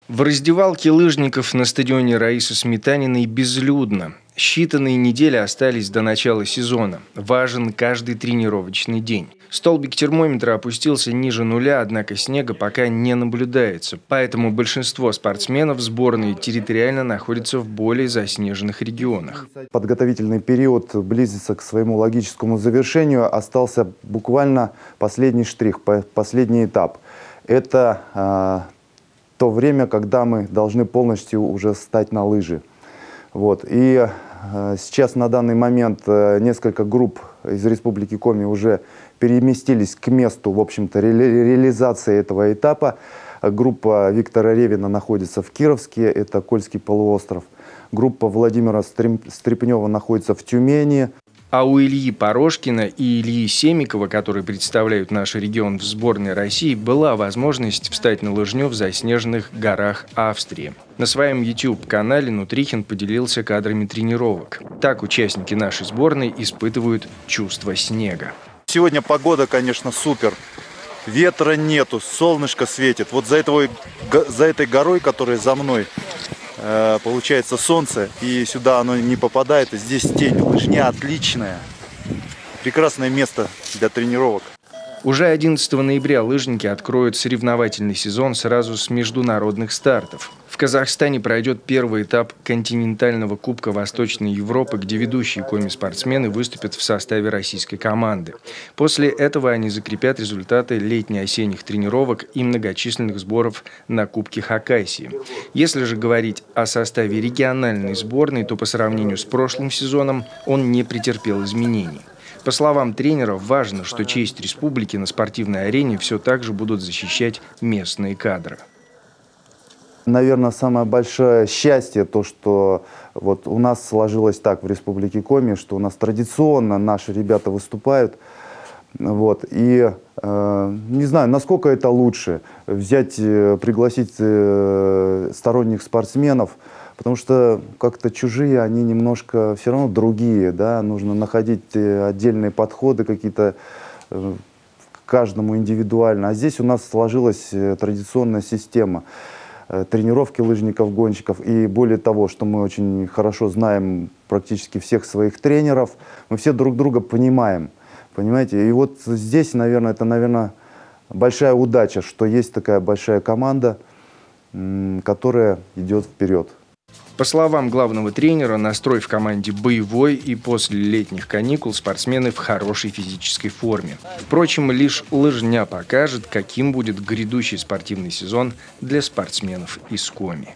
В раздевалке лыжников на стадионе Раисы Сметаниной безлюдно. Считанные недели остались до начала сезона. Важен каждый тренировочный день. Столбик термометра опустился ниже нуля, однако снега пока не наблюдается. Поэтому большинство спортсменов сборной территориально находятся в более заснеженных регионах. Подготовительный период близится к своему логическому завершению. Остался буквально последний штрих, последний этап. Это то время, когда мы должны полностью уже встать на лыжи. И сейчас на данный момент несколько групп из Республики Коми уже переместились к месту, в общем-то, реализации этого этапа. Группа Виктора Ревина находится в Кировске, это Кольский полуостров. Группа Владимира Стрепнева находится в Тюмени. А у Ильи Порошкина и Ильи Семикова, которые представляют наш регион в сборной России, была возможность встать на лыжню в заснеженных горах Австрии. На своем YouTube-канале Нутрихин поделился кадрами тренировок. Так участники нашей сборной испытывают чувство снега. Сегодня погода, конечно, супер. Ветра нету, солнышко светит. Вот за этой горой, которая за мной, получается солнце, и сюда оно не попадает. И здесь тень, лыжня отличная. Прекрасное место для тренировок. Уже 11 ноября лыжники откроют соревновательный сезон сразу с международных стартов. В Казахстане пройдет первый этап континентального Кубка Восточной Европы, где ведущие коми-спортсмены выступят в составе российской команды. После этого они закрепят результаты летне-осенних тренировок и многочисленных сборов на Кубке Хакасии. Если же говорить о составе региональной сборной, то по сравнению с прошлым сезоном он не претерпел изменений. По словам тренеров, важно, что честь республики на спортивной арене все так же будут защищать местные кадры. Наверное, самое большое счастье то, что вот у нас сложилось так в Республике Коми, что у нас традиционно наши ребята выступают. Не знаю, насколько это лучше взять, пригласить сторонних спортсменов, потому что как-то чужие, они немножко все равно другие, да, нужно находить отдельные подходы какие-то к каждому индивидуально. А здесь у нас сложилась традиционная система тренировки лыжников-гонщиков. И более того, что мы очень хорошо знаем практически всех своих тренеров, мы все друг друга понимаем. Понимаете? И вот здесь, наверное, это, большая удача, что есть такая большая команда, которая идет вперед. По словам главного тренера, настрой в команде боевой, и после летних каникул спортсмены в хорошей физической форме. Впрочем, лишь лыжня покажет, каким будет грядущий спортивный сезон для спортсменов из Коми.